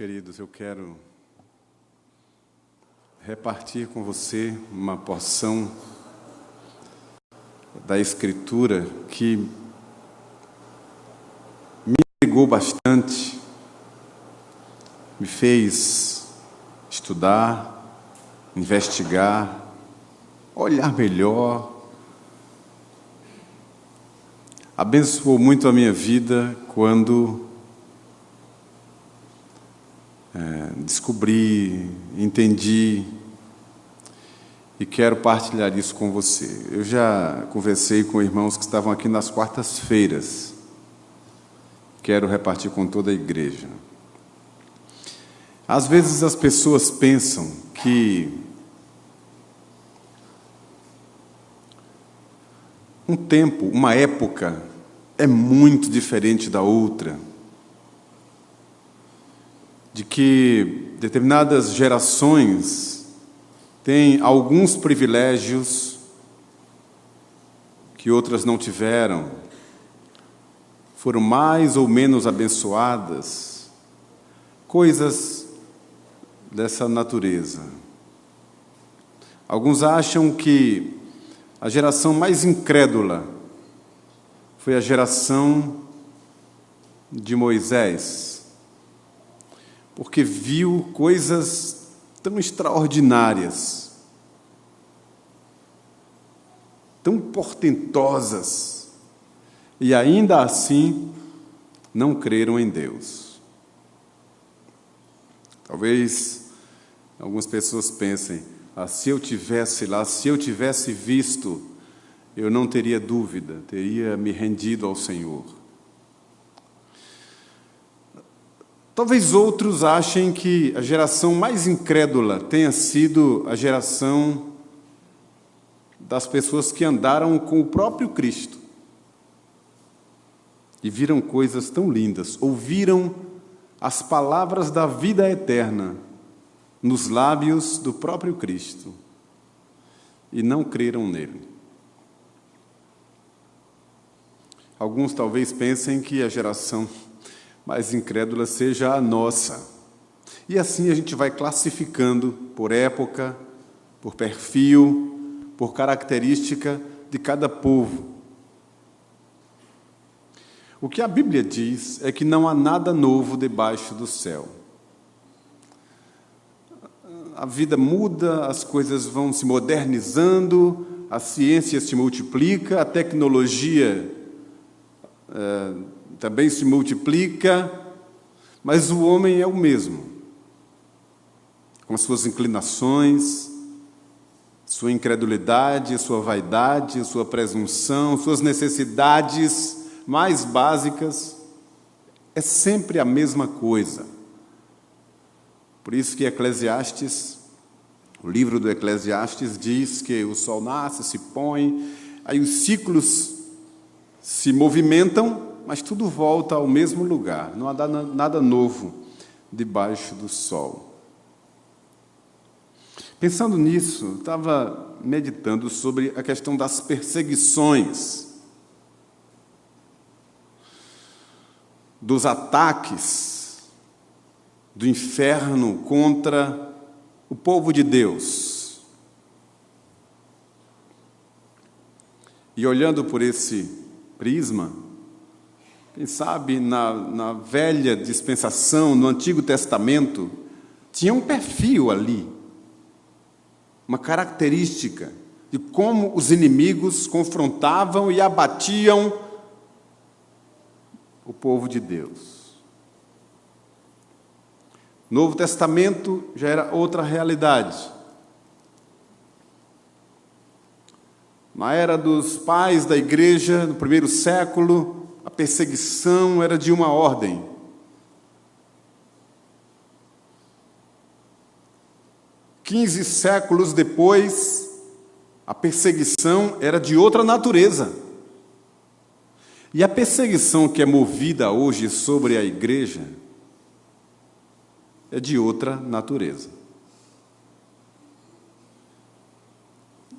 Queridos, eu quero repartir com você uma porção da Escritura que me intrigou bastante, me fez estudar, investigar, olhar melhor, abençoou muito a minha vida quando descobri, entendi e quero partilhar isso com você. Eu já conversei com irmãos que estavam aqui nas quartas-feiras. Quero repartir com toda a igreja. Às vezes as pessoas pensam que um tempo, uma época é muito diferente da outra, de que determinadas gerações têm alguns privilégios que outras não tiveram, foram mais ou menos abençoadas, coisas dessa natureza. Alguns acham que a geração mais incrédula foi a geração de Moisés, porque viu coisas tão extraordinárias, tão portentosas, e ainda assim não creram em Deus. Talvez algumas pessoas pensem, se eu tivesse lá, se eu tivesse visto, eu não teria dúvida, teria me rendido ao Senhor. Talvez outros achem que a geração mais incrédula tenha sido a geração das pessoas que andaram com o próprio Cristo e viram coisas tão lindas, ouviram as palavras da vida eterna nos lábios do próprio Cristo e não creram nele. Alguns talvez pensem que a geração mais incrédula seja a nossa. E assim a gente vai classificando por época, por perfil, por característica de cada povo. O que a Bíblia diz é que não há nada novo debaixo do céu. A vida muda, as coisas vão se modernizando, a ciência se multiplica, a tecnologia também se multiplica, mas o homem é o mesmo, com as suas inclinações, sua incredulidade, sua vaidade, sua presunção, suas necessidades mais básicas, é sempre a mesma coisa. Por isso que Eclesiastes, o livro do Eclesiastes diz que o sol nasce, se põe, aí os ciclos se movimentam, mas tudo volta ao mesmo lugar, não há nada novo debaixo do sol. Pensando nisso, estava meditando sobre a questão das perseguições, dos ataques do inferno contra o povo de Deus. E olhando por esse prisma, quem sabe na velha dispensação, no Antigo Testamento, tinha um perfil ali, uma característica de como os inimigos confrontavam e abatiam o povo de Deus. Novo Testamento já era outra realidade. Na era dos pais da igreja, no primeiro século, a perseguição era de uma ordem. Quinze séculos depois, a perseguição era de outra natureza. E a perseguição que é movida hoje sobre a igreja é de outra natureza.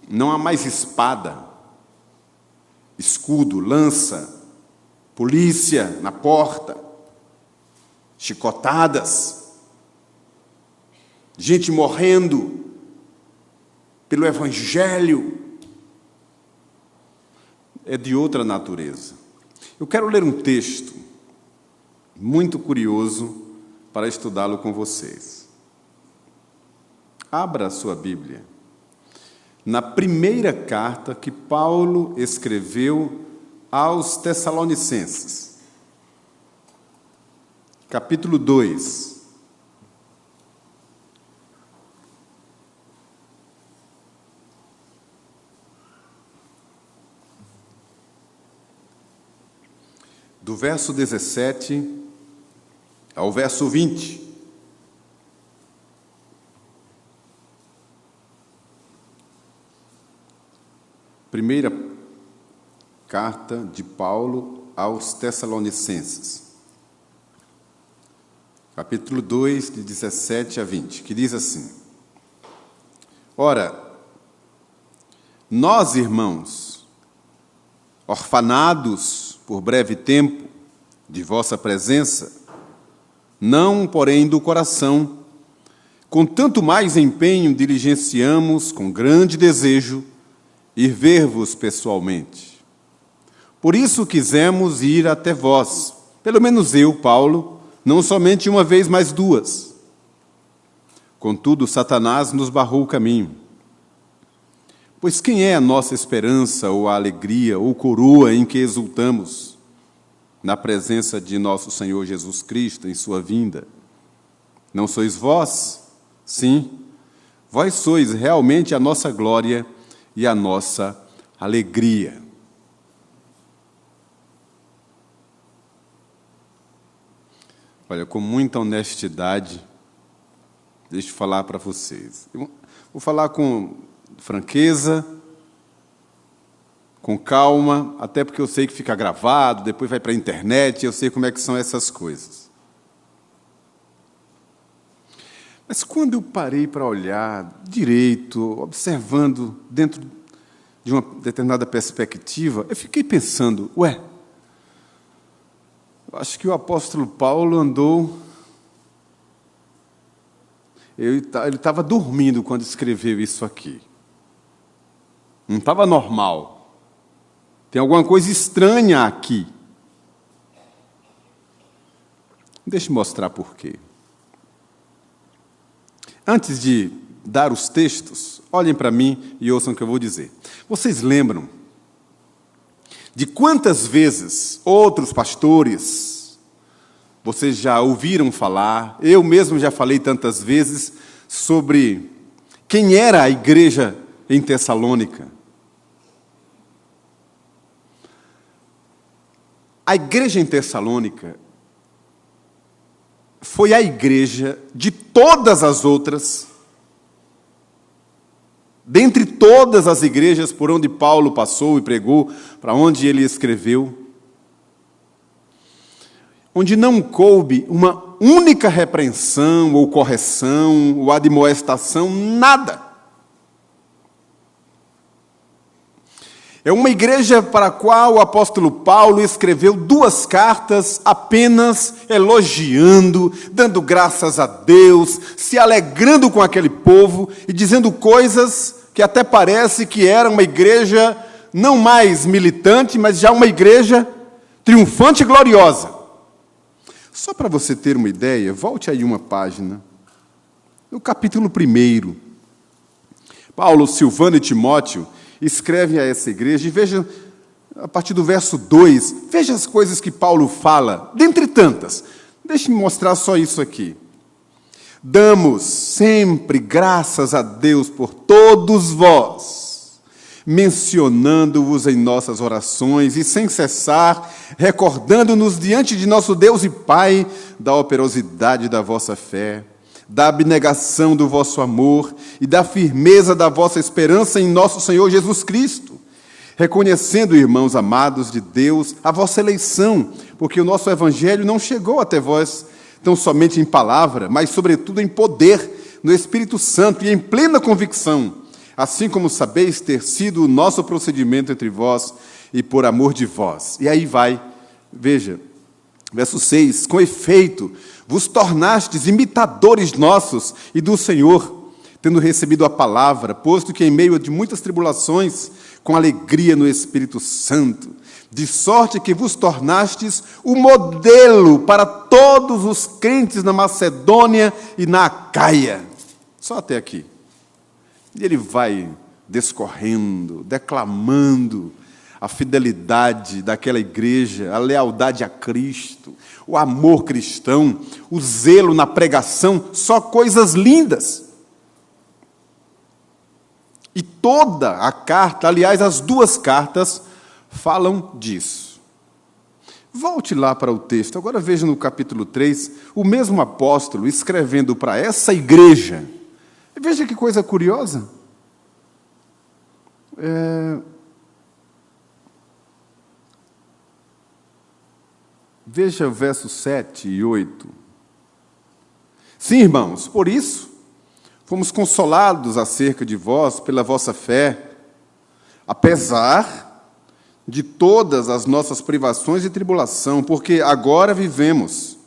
Não há mais espada, escudo, lança, polícia na porta, chicotadas. gente morrendo pelo Evangelho, é de outra natureza. Eu quero ler um texto muito curioso para estudá-lo com vocês. Abra a sua Bíblia na primeira carta que Paulo escreveu aos Tessalonicenses, capítulo 2. Do verso 17 ao verso 20. Primeira carta de Paulo aos Tessalonicenses, capítulo 2, de 17 a 20, que diz assim: Ora, nós, irmãos, orfanados por breve tempo de vossa presença, não, porém, do coração, com tanto mais empenho diligenciamos com grande desejo ir ver-vos pessoalmente. Por isso quisemos ir até vós, pelo menos eu, Paulo, não somente uma vez, mas duas. Contudo, Satanás nos barrou o caminho. Pois quem é a nossa esperança, ou a alegria, ou coroa em que exultamos na presença de nosso Senhor Jesus Cristo em sua vinda? Não sois vós? Sim, vós sois realmente a nossa glória e a nossa alegria. Olha, com muita honestidade, deixa eu falar para vocês. Eu vou falar com franqueza, com calma, até porque eu sei que fica gravado, depois vai para a internet, eu sei como é que são essas coisas. Mas quando eu parei para olhar direito, observando dentro de uma determinada perspectiva, eu fiquei pensando, eu acho que o apóstolo Paulo andou... Ele estava dormindo quando escreveu isso aqui. Não estava normal. Tem alguma coisa estranha aqui. Deixa eu mostrar por quê. Antes de dar os textos, olhem para mim e ouçam o que eu vou dizer. Vocês lembram de quantas vezes outros pastores, vocês já ouviram falar, eu mesmo já falei tantas vezes, sobre quem era a igreja em Tessalônica? A igreja em Tessalônica foi a igreja de todas as outras, dentre todas as igrejas por onde Paulo passou e pregou, para onde ele escreveu, onde não coube uma única repreensão, ou correção, ou admoestação, nada. É uma igreja para a qual o apóstolo Paulo escreveu 2 cartas apenas elogiando, dando graças a Deus, se alegrando com aquele povo e dizendo coisas que até parece que era uma igreja não mais militante, mas já uma igreja triunfante e gloriosa. Só para você ter uma ideia, volte aí uma página. No capítulo 1, Paulo, Silvano e Timóteo escrevem a essa igreja, e veja, a partir do verso 2, veja as coisas que Paulo fala, dentre tantas. Deixe-me mostrar só isso aqui. Damos sempre graças a Deus por todos vós, mencionando-vos em nossas orações e sem cessar, recordando-nos diante de nosso Deus e Pai da operosidade da vossa fé, da abnegação do vosso amor e da firmeza da vossa esperança em nosso Senhor Jesus Cristo, reconhecendo, irmãos amados de Deus, a vossa eleição, porque o nosso Evangelho não chegou até vós tão somente em palavra, mas sobretudo em poder, no Espírito Santo e em plena convicção, assim como sabeis ter sido o nosso procedimento entre vós e por amor de vós. E aí vai, veja, Verso 6, com efeito, vos tornastes imitadores nossos e do Senhor, tendo recebido a palavra, posto que em meio de muitas tribulações, com alegria no Espírito Santo, de sorte que vos tornastes o modelo para todos os crentes na Macedônia e na Acaia. Só até aqui. E ele vai discorrendo, declamando a fidelidade daquela igreja, a lealdade a Cristo, o amor cristão, o zelo na pregação, só coisas lindas. E toda a carta, aliás, as duas cartas, falam disso. Volte lá para o texto, agora veja no capítulo 3, o mesmo apóstolo escrevendo para essa igreja. Veja que coisa curiosa. Veja o verso 7 e 8. Sim, irmãos, por isso, fomos consolados acerca de vós pela vossa fé, apesar de todas as nossas privações e tribulação, porque agora vivemos,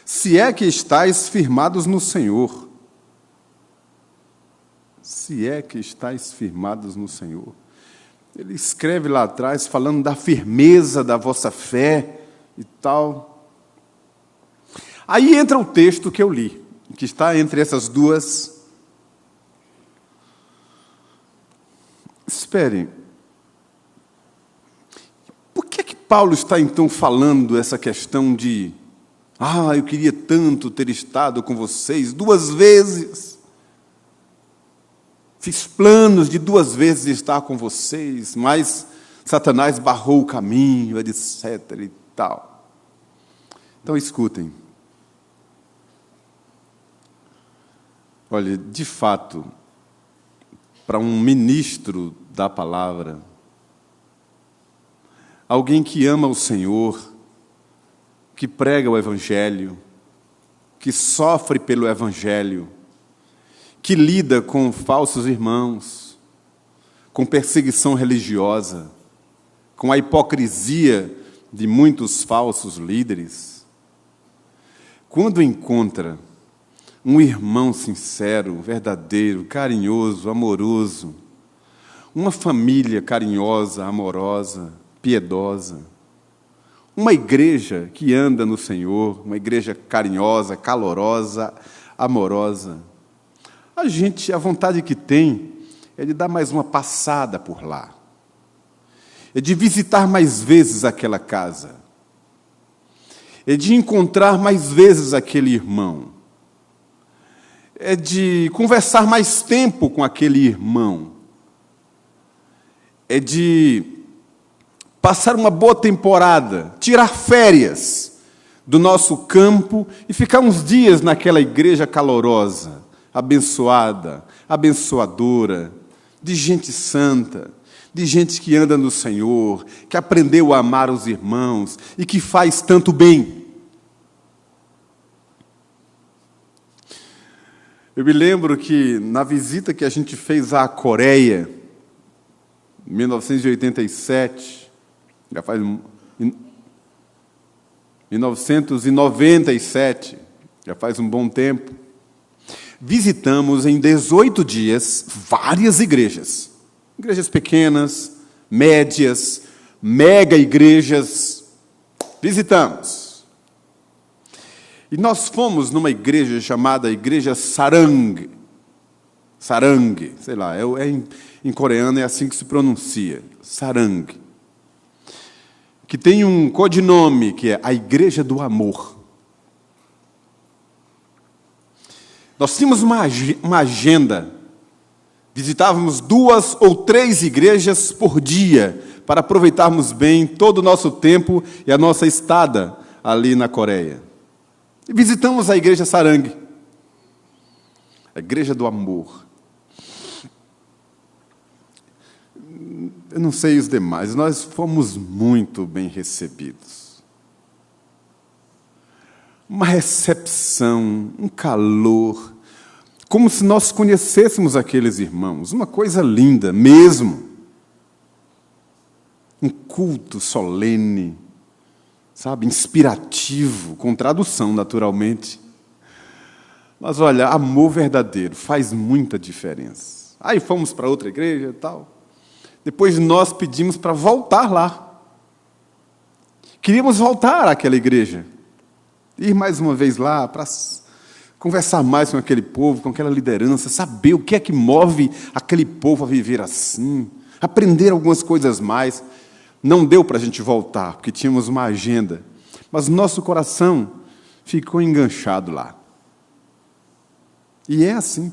se é que estáis firmados no Senhor. Se é que estáis firmados no Senhor. Ele escreve lá atrás, falando da firmeza da vossa fé e tal. Aí entra o texto que eu li, que está entre essas duas. Esperem. Por que Paulo está então falando essa questão de eu queria tanto ter estado com vocês 2 vezes. Fiz planos de 2 vezes estar com vocês, mas Satanás barrou o caminho, etc. e tal. Então, escutem. Olha, de fato, para um ministro da palavra, alguém que ama o Senhor, que prega o Evangelho, que sofre pelo Evangelho, que lida com falsos irmãos, com perseguição religiosa, com a hipocrisia de muitos falsos líderes, quando encontra um irmão sincero, verdadeiro, carinhoso, amoroso, uma família carinhosa, amorosa, piedosa, uma igreja que anda no Senhor, uma igreja carinhosa, calorosa, amorosa, a vontade que tem é de dar mais uma passada por lá, é de visitar mais vezes aquela casa, é de encontrar mais vezes aquele irmão, é de conversar mais tempo com aquele irmão, é de passar uma boa temporada, tirar férias do nosso campo e ficar uns dias naquela igreja calorosa, abençoada, abençoadora, de gente santa, de gente que anda no Senhor, que aprendeu a amar os irmãos e que faz tanto bem. Eu me lembro que na visita que a gente fez à Coreia, em 1987, já faz 1997, já faz um bom tempo, visitamos em 18 dias várias igrejas. Igrejas pequenas, médias, mega igrejas. Visitamos. E nós fomos numa igreja chamada Igreja Sarang. Sarang, sei lá, em coreano é assim que se pronuncia. Sarang. Que tem um codinome, que é a Igreja do Amor. Nós tínhamos uma agenda, visitávamos 2 ou 3 igrejas por dia, para aproveitarmos bem todo o nosso tempo e a nossa estada ali na Coreia. E visitamos a Igreja Sarang, a Igreja do Amor. Eu não sei os demais, nós fomos muito bem recebidos. Uma recepção, um calor, como se nós conhecêssemos aqueles irmãos, uma coisa linda mesmo. Um culto solene, sabe, inspirativo, com tradução, naturalmente. Mas olha, amor verdadeiro faz muita diferença. Aí fomos para outra igreja e tal. Depois nós pedimos para voltar lá. Queríamos voltar àquela igreja. Ir mais uma vez lá para conversar mais com aquele povo, com aquela liderança, saber o que é que move aquele povo a viver assim, aprender algumas coisas mais. Não deu para a gente voltar, porque tínhamos uma agenda. Mas nosso coração ficou enganchado lá. E é assim.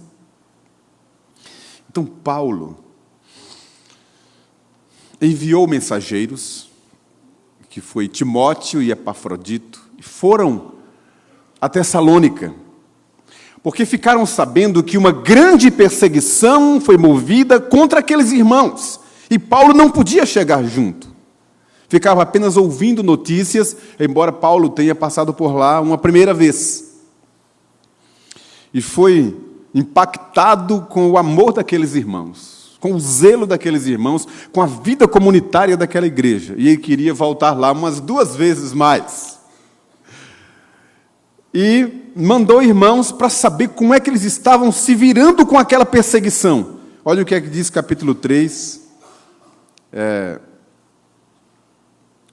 Então, Paulo enviou mensageiros, que foi Timóteo e Epafrodito, e foram a Tessalônica, porque ficaram sabendo que uma grande perseguição foi movida contra aqueles irmãos, e Paulo não podia chegar junto. Ficava apenas ouvindo notícias, embora Paulo tenha passado por lá uma primeira vez. E foi impactado com o amor daqueles irmãos, com o zelo daqueles irmãos, com a vida comunitária daquela igreja. E ele queria voltar lá umas 2 vezes mais. E mandou irmãos para saber como é que eles estavam se virando com aquela perseguição. Olha o que é que diz capítulo 3,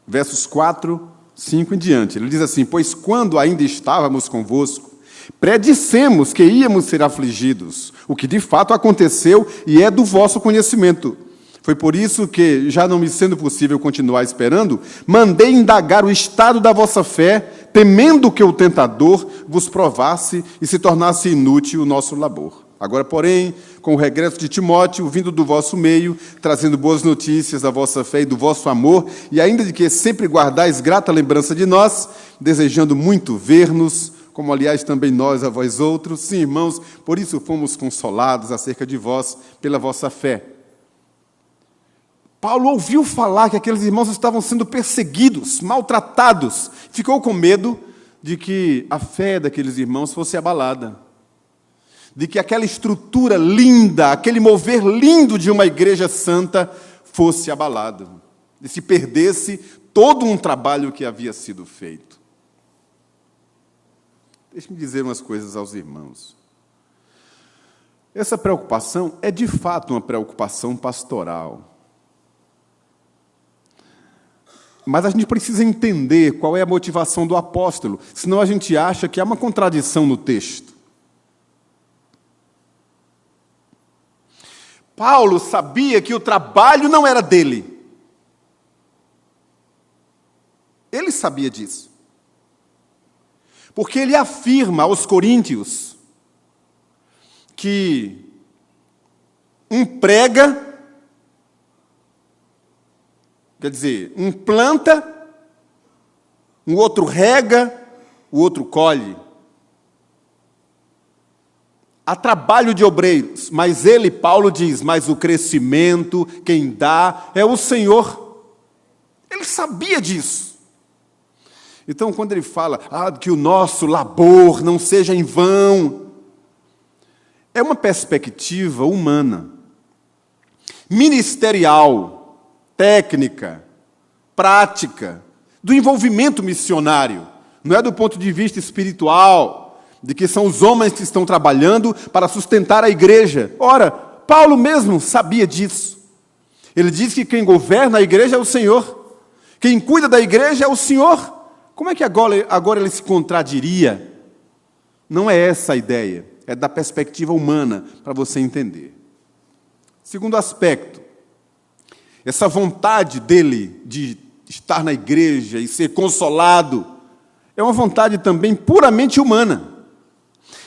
versos 4, 5 em diante. Ele diz assim: pois quando ainda estávamos convosco, predissemos que íamos ser afligidos, o que de fato aconteceu e é do vosso conhecimento. Foi por isso que, já não me sendo possível continuar esperando, mandei indagar o estado da vossa fé, temendo que o tentador vos provasse e se tornasse inútil o nosso labor. Agora, porém, com o regresso de Timóteo, vindo do vosso meio, trazendo boas notícias da vossa fé e do vosso amor, e ainda de que sempre guardais grata lembrança de nós, desejando muito ver-nos, como aliás também nós a vós outros, sim, irmãos, por isso fomos consolados acerca de vós pela vossa fé. Paulo ouviu falar que aqueles irmãos estavam sendo perseguidos, maltratados, ficou com medo de que a fé daqueles irmãos fosse abalada, de que aquela estrutura linda, aquele mover lindo de uma igreja santa fosse abalado, e se perdesse todo um trabalho que havia sido feito. Deixe-me dizer umas coisas aos irmãos. Essa preocupação é, de fato, uma preocupação pastoral. Mas a gente precisa entender qual é a motivação do apóstolo, senão a gente acha que há uma contradição no texto. Paulo sabia que o trabalho não era dele. Ele sabia disso. Porque ele afirma aos coríntios que um prega, quer dizer, um planta, um outro rega, o outro colhe. Há trabalho de obreiros, mas ele, Paulo diz, mas o crescimento, quem dá, é o Senhor. Ele sabia disso. Então, quando ele fala que o nosso labor não seja em vão, é uma perspectiva humana, ministerial, técnica, prática, do envolvimento missionário. Não é do ponto de vista espiritual, de que são os homens que estão trabalhando para sustentar a igreja. Ora, Paulo mesmo sabia disso. Ele diz que quem governa a igreja é o Senhor. Quem cuida da igreja é o Senhor. Como é que agora ele se contradiria? Não é essa a ideia. É da perspectiva humana, para você entender. Segundo aspecto, essa vontade dele de estar na igreja e ser consolado é uma vontade também puramente humana.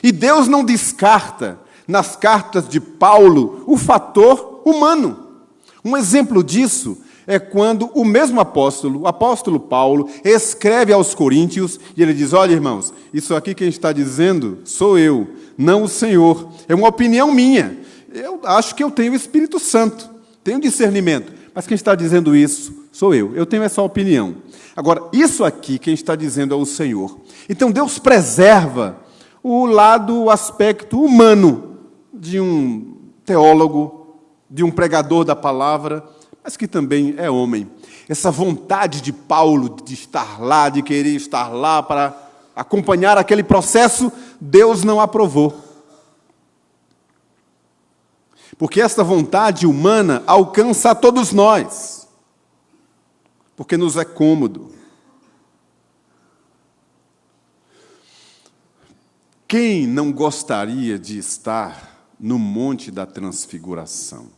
E Deus não descarta, nas cartas de Paulo, o fator humano. Um exemplo disso é quando o mesmo apóstolo, o apóstolo Paulo, escreve aos coríntios e ele diz: olha, irmãos, isso aqui quem está dizendo sou eu, não o Senhor. É uma opinião minha. Eu acho que eu tenho o Espírito Santo, tenho discernimento, mas quem está dizendo isso sou eu. Eu tenho essa opinião. Agora, isso aqui quem está dizendo é o Senhor. Então Deus preserva o aspecto humano de um teólogo, de um pregador da palavra, mas que também é homem. Essa vontade de Paulo de estar lá, de querer estar lá para acompanhar aquele processo, Deus não aprovou. Porque esta vontade humana alcança a todos nós, porque nos é cômodo. Quem não gostaria de estar no Monte da Transfiguração?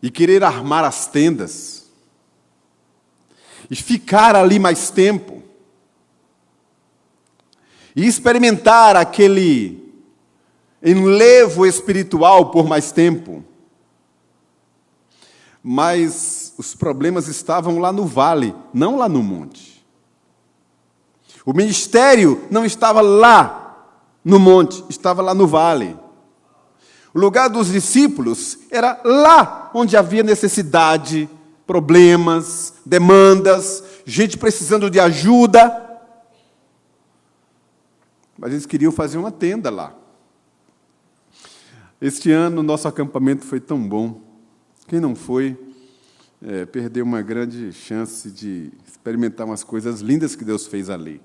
E querer armar as tendas, e ficar ali mais tempo, e experimentar aquele enlevo espiritual por mais tempo. Mas os problemas estavam lá no vale, não lá no monte. O ministério não estava lá no monte, estava lá no vale. O lugar dos discípulos era lá onde havia necessidade, problemas, demandas, gente precisando de ajuda. Mas eles queriam fazer uma tenda lá. Este ano, nosso acampamento foi tão bom. Quem não foi, perdeu uma grande chance de experimentar umas coisas lindas que Deus fez ali.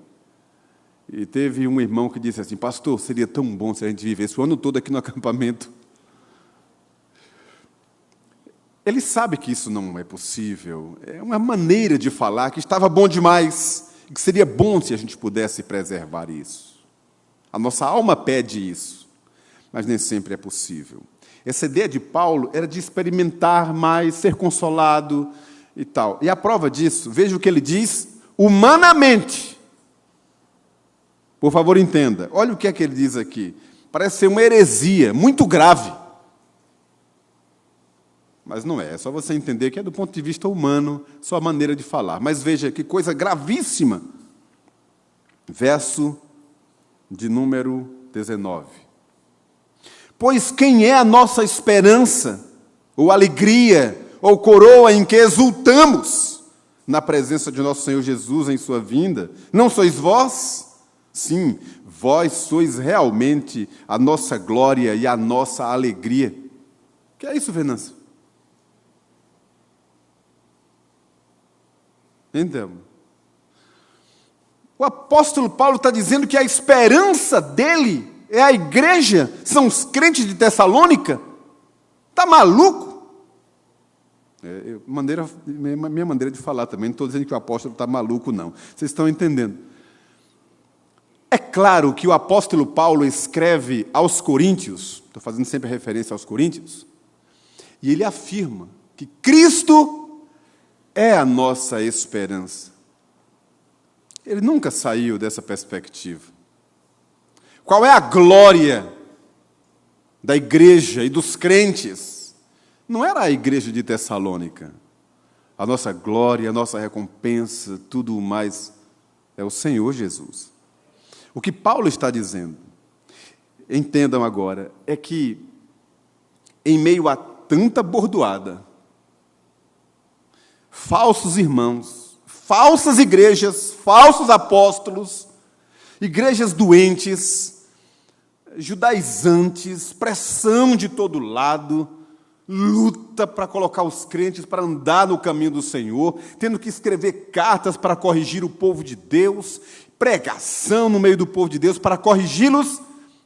E teve um irmão que disse assim: pastor, seria tão bom se a gente vivesse o ano todo aqui no acampamento. Ele sabe que isso não é possível. É uma maneira de falar que estava bom demais, que seria bom se a gente pudesse preservar isso. A nossa alma pede isso, mas nem sempre é possível. Essa ideia de Paulo era de experimentar mais, ser consolado e tal. E a prova disso, veja o que ele diz, humanamente. Por favor, entenda. Olha o que é que ele diz aqui. Parece ser uma heresia muito grave. Mas não é só você entender que é do ponto de vista humano, só a maneira de falar. Mas veja que coisa gravíssima. Verso de número 19. Pois quem é a nossa esperança, ou alegria, ou coroa em que exultamos na presença de nosso Senhor Jesus em sua vinda? Não sois vós? Sim, vós sois realmente a nossa glória e a nossa alegria. O que é isso, Venâncio? Então, o apóstolo Paulo está dizendo que a esperança dele é a igreja, são os crentes de Tessalônica. Está maluco? Minha maneira de falar também, não estou dizendo que o apóstolo está maluco, não. Vocês estão entendendo? É claro que o apóstolo Paulo escreve aos Coríntios, estou fazendo sempre referência aos Coríntios, e ele afirma que Cristo é a nossa esperança. Ele nunca saiu dessa perspectiva. Qual é a glória da igreja e dos crentes? Não era a igreja de Tessalônica. A nossa glória, a nossa recompensa, tudo mais, é o Senhor Jesus. O que Paulo está dizendo, entendam agora, é que em meio a tanta bordoada, falsos irmãos, falsas igrejas, falsos apóstolos, igrejas doentes, judaizantes, pressão de todo lado, luta para colocar os crentes para andar no caminho do Senhor, tendo que escrever cartas para corrigir o povo de Deus, pregação no meio do povo de Deus para corrigi-los.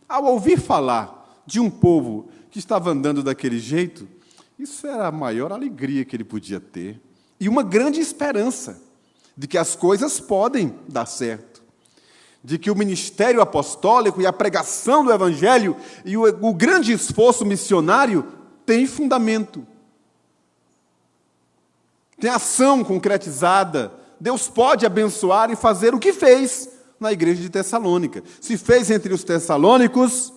Ao ouvir falar de um povo que estava andando daquele jeito, isso era a maior alegria que ele podia ter. E uma grande esperança de que as coisas podem dar certo. De que o ministério apostólico e a pregação do Evangelho e o grande esforço missionário tem fundamento. Tem ação concretizada. Deus pode abençoar e fazer o que fez na igreja de Tessalônica. Se fez entre os tessalônicos,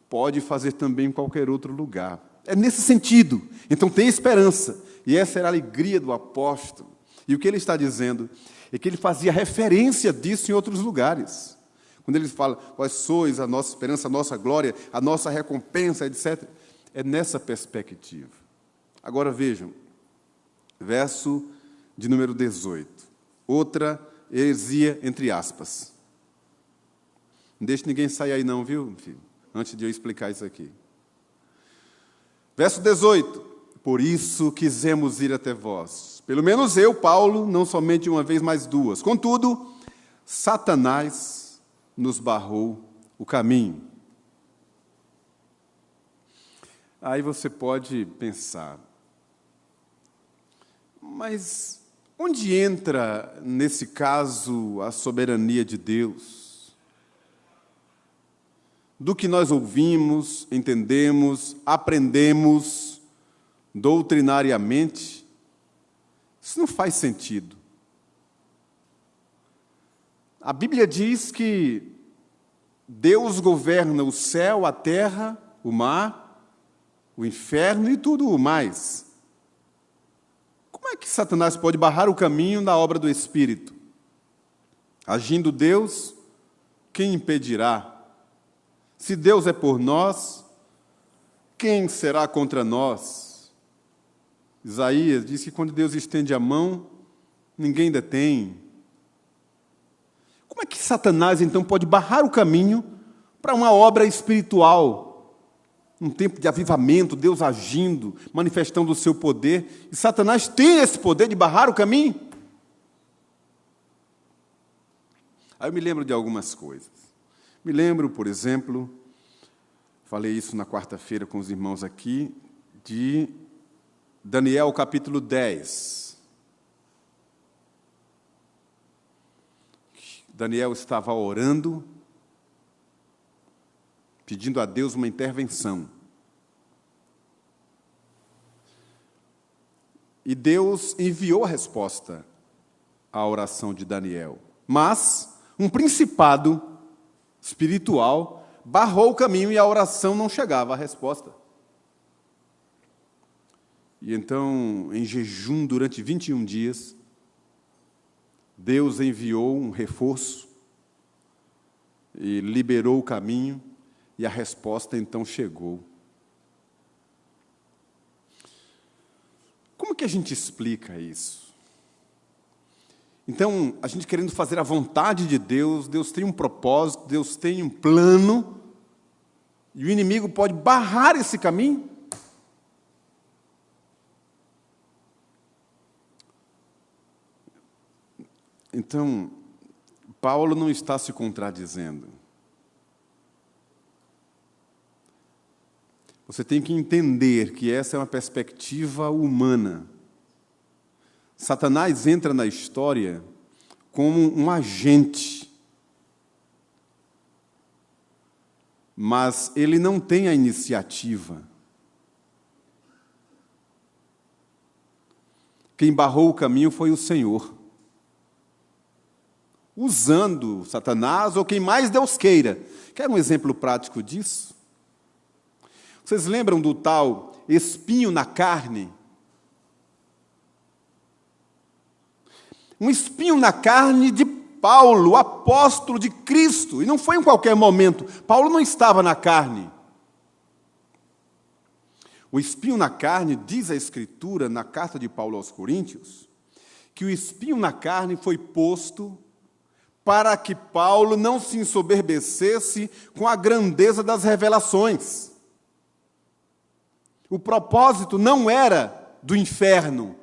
pode fazer também em qualquer outro lugar. É nesse sentido. Então tem esperança. E essa era a alegria do apóstolo. E o que ele está dizendo é que ele fazia referência disso em outros lugares. Quando ele fala, vós sois a nossa esperança, a nossa glória, a nossa recompensa, etc. É nessa perspectiva. Agora vejam, verso de número 18. Outra heresia, entre aspas. Não deixe ninguém sair aí não, viu, filho? Antes de eu explicar isso aqui. Verso 18. Por isso quisemos ir até vós. Pelo menos eu, Paulo, não somente uma vez, mas duas. Contudo, Satanás nos barrou o caminho. Aí você pode pensar, mas onde entra, nesse caso, a soberania de Deus? Do que nós ouvimos, entendemos, aprendemos doutrinariamente, isso não faz sentido. A Bíblia diz que Deus governa o céu, a terra, o mar, o inferno e tudo o mais. Como é que Satanás pode barrar o caminho na obra do Espírito? Agindo Deus, quem impedirá? Se Deus é por nós, quem será contra nós? Isaías diz que quando Deus estende a mão, ninguém detém. Como é que Satanás, então, pode barrar o caminho para uma obra espiritual? Um tempo de avivamento, Deus agindo, manifestando o seu poder. E Satanás tem esse poder de barrar o caminho? Aí eu me lembro de algumas coisas. Me lembro, por exemplo, falei isso na quarta-feira com os irmãos aqui, de Daniel capítulo 10. Daniel estava orando, pedindo a Deus uma intervenção. E Deus enviou a resposta à oração de Daniel. Mas um principado espiritual barrou o caminho e a oração não chegava à resposta. E então, em jejum durante 21 dias, Deus enviou um reforço e liberou o caminho, e a resposta então chegou. Como que a gente explica isso? Então, a gente querendo fazer a vontade de Deus, Deus tem um propósito, Deus tem um plano, e o inimigo pode barrar esse caminho? Então, Paulo não está se contradizendo. Você tem que entender que essa é uma perspectiva humana. Satanás entra na história como um agente, mas ele não tem a iniciativa. Quem barrou o caminho foi o Senhor, usando Satanás ou quem mais Deus queira. Quer um exemplo prático disso? Vocês lembram do tal espinho na carne? Um espinho na carne de Paulo, apóstolo de Cristo, e não foi em qualquer momento. Paulo não estava na carne. O espinho na carne, diz a Escritura, na carta de Paulo aos Coríntios, que o espinho na carne foi posto para que Paulo não se ensoberbecesse com a grandeza das revelações. O propósito não era do inferno,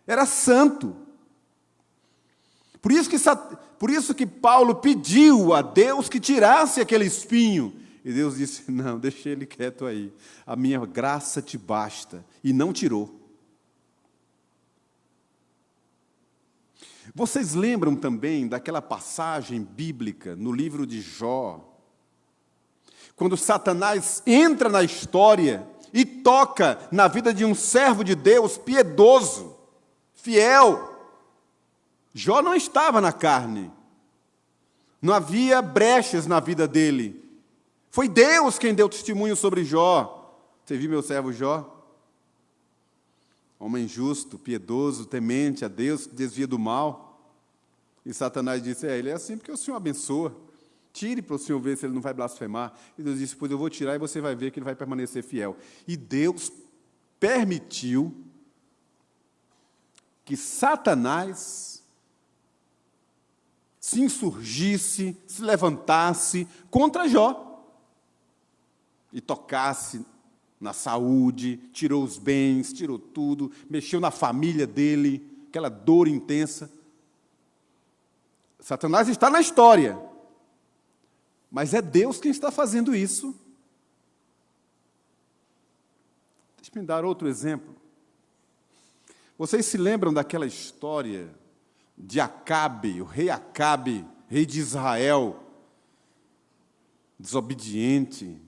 era santo. Por isso que Paulo pediu a Deus que tirasse aquele espinho. E Deus disse, não, deixa ele quieto aí. A minha graça te basta. E não tirou. Vocês lembram também daquela passagem bíblica no livro de Jó? Quando Satanás entra na história e toca na vida de um servo de Deus piedoso, fiel. Jó não estava na carne. Não havia brechas na vida dele. Foi Deus quem deu testemunho sobre Jó. Você viu meu servo Jó? Homem justo, piedoso, temente a Deus, que desvia do mal. E Satanás disse, ele é assim porque o Senhor abençoa. Tire para o Senhor ver se ele não vai blasfemar. E Deus disse, pois eu vou tirar e você vai ver que ele vai permanecer fiel. E Deus permitiu que Satanás se insurgisse, se levantasse contra Jó e tocasse na saúde, tirou os bens, tirou tudo, mexeu na família dele, aquela dor intensa. Satanás está na história, mas é Deus quem está fazendo isso. Deixa-me dar outro exemplo. Vocês se lembram daquela história de Acabe, o rei Acabe, rei de Israel, desobediente,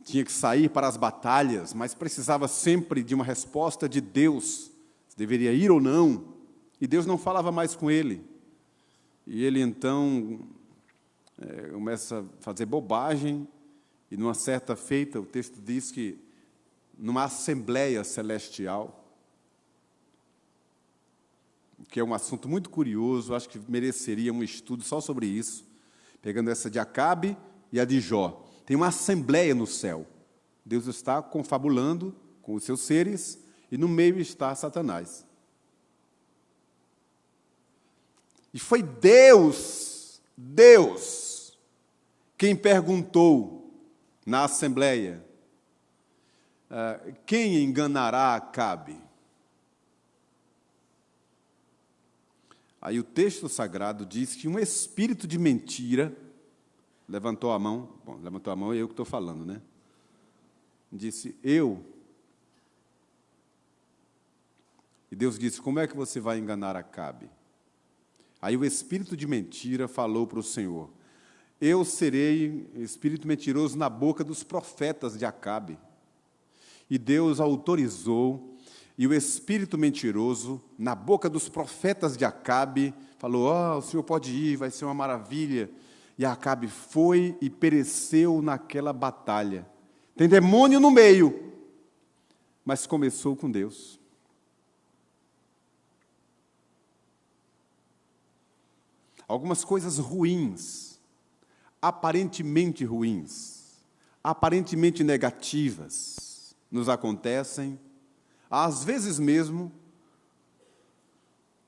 tinha que sair para as batalhas, mas precisava sempre de uma resposta de Deus, se deveria ir ou não, e Deus não falava mais com ele. E ele, então, começa a fazer bobagem, e numa certa feita, o texto diz que, numa assembleia celestial, que é um assunto muito curioso, acho que mereceria um estudo só sobre isso, pegando essa de Acabe e a de Jó. Tem uma assembleia no céu. Deus está confabulando com os seus seres, e no meio está Satanás. E foi Deus, quem perguntou na assembleia, quem enganará Acabe? Aí o texto sagrado diz que um espírito de mentira levantou a mão, é eu que estou falando, né? Disse, eu. E Deus disse, como é que você vai enganar Acabe? Aí o espírito de mentira falou para o Senhor, eu serei espírito mentiroso na boca dos profetas de Acabe. E Deus autorizou, e o espírito mentiroso, na boca dos profetas de Acabe, falou, o senhor pode ir, vai ser uma maravilha. E Acabe foi e pereceu naquela batalha. Tem demônio no meio, mas começou com Deus. Algumas coisas ruins, aparentemente negativas, nos acontecem. Às vezes mesmo,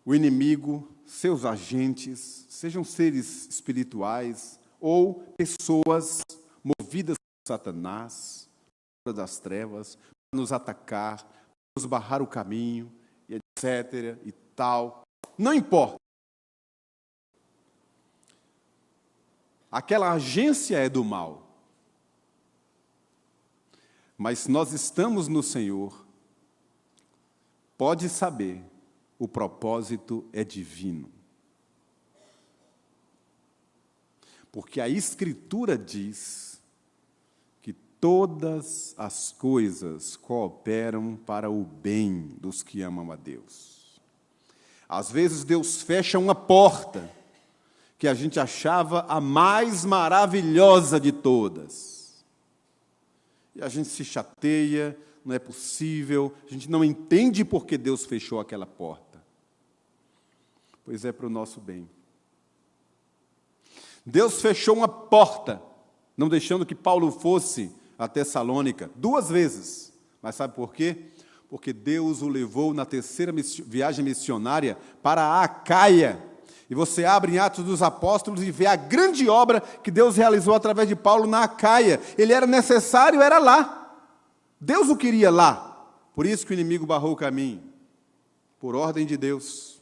o inimigo, seus agentes, sejam seres espirituais ou pessoas movidas por Satanás, das trevas, para nos atacar, nos barrar o caminho, etc. e tal. Não importa. Aquela agência é do mal. Mas se nós estamos no Senhor, pode saber, o propósito é divino. Porque a Escritura diz que todas as coisas cooperam para o bem dos que amam a Deus. Às vezes Deus fecha uma porta que a gente achava a mais maravilhosa de todas. E a gente se chateia, não é possível, a gente não entende por que Deus fechou aquela porta. Pois é para o nosso bem. Deus fechou uma porta, não deixando que Paulo fosse a Tessalônica 2 vezes. Mas sabe por quê? Porque Deus o levou na 3ª viagem missionária para a Acaia. E você abre em Atos dos Apóstolos e vê a grande obra que Deus realizou através de Paulo na Acaia. Ele era necessário, era lá. Deus o queria lá. Por isso que o inimigo barrou o caminho. Por ordem de Deus.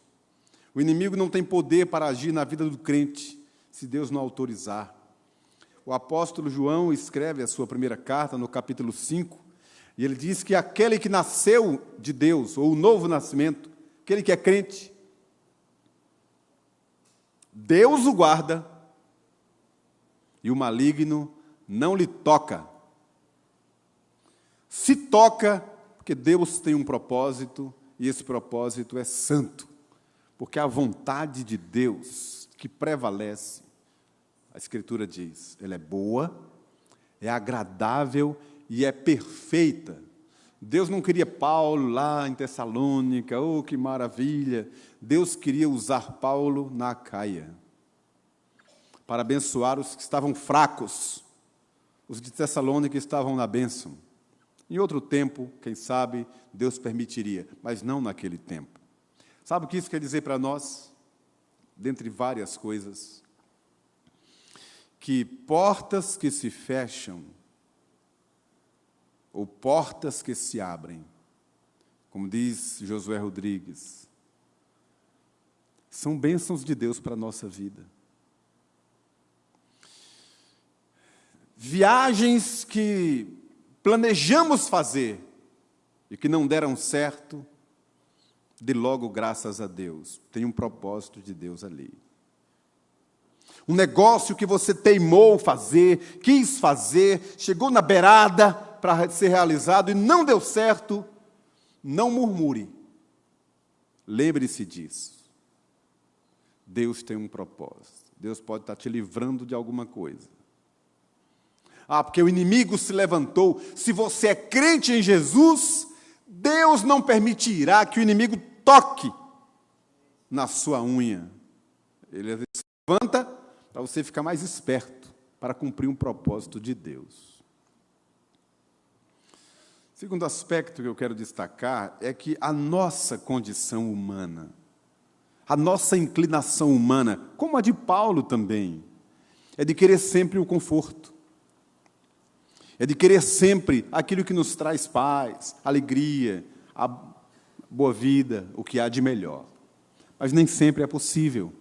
O inimigo não tem poder para agir na vida do crente, se Deus não autorizar. O apóstolo João escreve a sua primeira carta, no capítulo 5, e ele diz que aquele que nasceu de Deus, ou o novo nascimento, aquele que é crente, Deus o guarda e o maligno não lhe toca. Se toca, porque Deus tem um propósito, e esse propósito é santo, porque a vontade de Deus que prevalece, a Escritura diz, ela é boa, é agradável e é perfeita. Deus não queria Paulo lá em Tessalônica, que maravilha. Deus queria usar Paulo na Acaia, para abençoar os que estavam fracos. Os de Tessalônica estavam na bênção. Em outro tempo, quem sabe, Deus permitiria, mas não naquele tempo. Sabe o que isso quer dizer para nós? Dentre várias coisas, que portas que se fecham, ou portas que se abrem, como diz Josué Rodrigues, são bênçãos de Deus para a nossa vida. Viagens que planejamos fazer e que não deram certo, dê logo graças a Deus. Tem um propósito de Deus ali. Um negócio que você teimou fazer, quis fazer, chegou na beirada para ser realizado e não deu certo, não murmure. Lembre-se disso. Deus tem um propósito. Deus pode estar te livrando de alguma coisa. Porque o inimigo se levantou. Se você é crente em Jesus, Deus não permitirá que o inimigo toque na sua unha. Ele às vezes se levanta para você ficar mais esperto, para cumprir um propósito de Deus. Segundo aspecto que eu quero destacar é que a nossa condição humana, a nossa inclinação humana, como a de Paulo também, é de querer sempre o conforto. É de querer sempre aquilo que nos traz paz, alegria, a boa vida, o que há de melhor. Mas nem sempre é possível.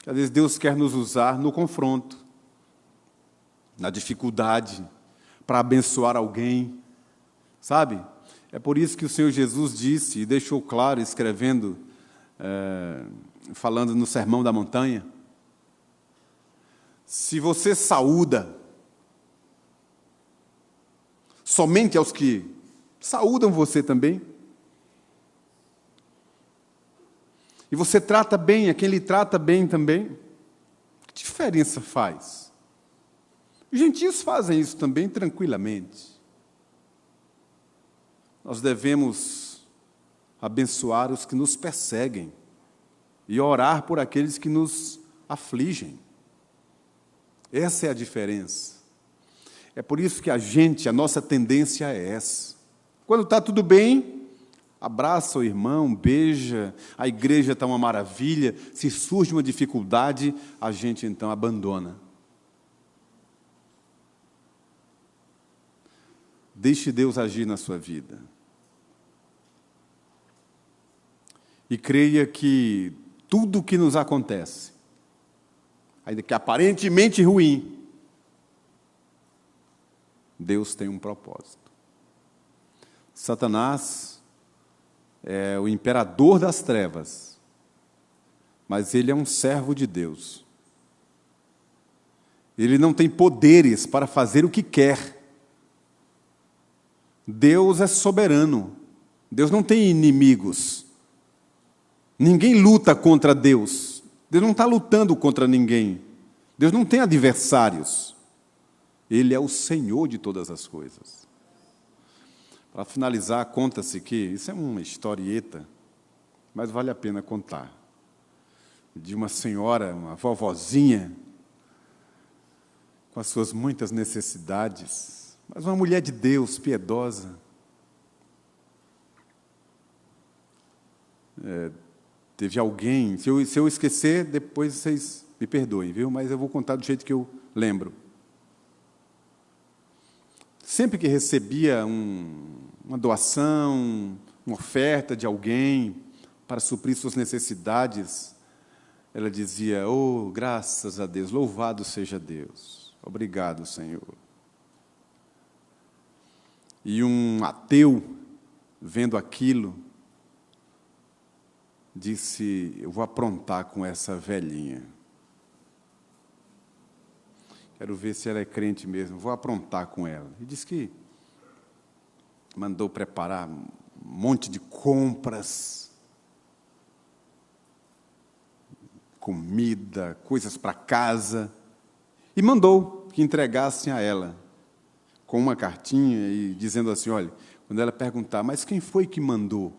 Às vezes Deus quer nos usar no confronto, na dificuldade, para abençoar alguém. Sabe? É por isso que o Senhor Jesus disse, e deixou claro, escrevendo, falando no Sermão da Montanha, se você saúda somente aos que saúdam você também, e você trata bem a quem lhe trata bem também, que diferença faz? Os gentios fazem isso também tranquilamente. Nós devemos abençoar os que nos perseguem e orar por aqueles que nos afligem. Essa é a diferença. É por isso que a nossa tendência é essa. Quando está tudo bem, abraça o irmão, beija, a igreja está uma maravilha. Se surge uma dificuldade, a gente então abandona. Deixe Deus agir na sua vida. E creia que tudo o que nos acontece, ainda que aparentemente ruim, Deus tem um propósito. Satanás é o imperador das trevas, mas ele é um servo de Deus. Ele não tem poderes para fazer o que quer. Deus é soberano. Deus não tem inimigos. Ninguém luta contra Deus. Deus não está lutando contra ninguém. Deus não tem adversários. Ele é o Senhor de todas as coisas. Para finalizar, conta-se que, isso é uma historieta, mas vale a pena contar, de uma senhora, uma vovozinha, com as suas muitas necessidades, mas uma mulher de Deus, piedosa. Teve alguém, se eu esquecer, depois vocês me perdoem, viu? Mas eu vou contar do jeito que eu lembro. Sempre que recebia uma doação, uma oferta de alguém para suprir suas necessidades, ela dizia: oh, graças a Deus, louvado seja Deus, obrigado, Senhor. E um ateu, vendo aquilo, disse: eu vou aprontar com essa velhinha. Quero ver se ela é crente mesmo, vou aprontar com ela. E disse que mandou preparar um monte de compras, comida, coisas para casa, e mandou que entregassem a ela, com uma cartinha, e dizendo assim: olha, quando ela perguntar, mas quem foi que mandou?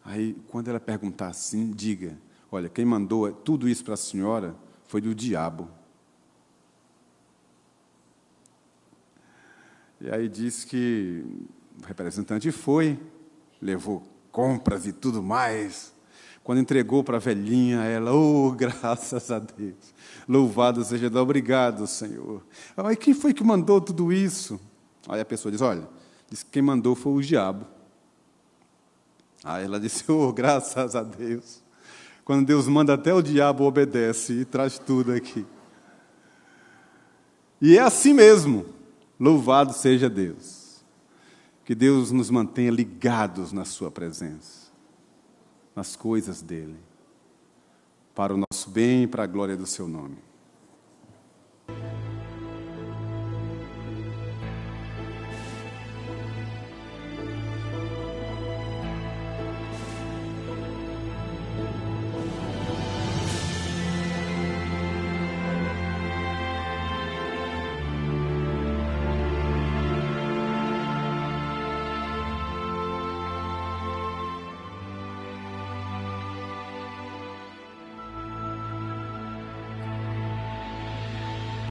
Aí, quando ela perguntar assim, diga: olha, quem mandou tudo isso para a senhora foi do diabo. E aí diz que o representante foi, levou compras e tudo mais. Quando entregou para a velhinha, ela, oh, graças a Deus, louvado seja Deus, obrigado, Senhor. Mas quem foi que mandou tudo isso? Aí a pessoa diz, olha, diz que quem mandou foi o diabo. Aí ela disse, oh, graças a Deus. Quando Deus manda, até o diabo obedece e traz tudo aqui. E é assim mesmo, louvado seja Deus. Que Deus nos mantenha ligados na sua presença, nas coisas dele, para o nosso bem e para a glória do seu nome.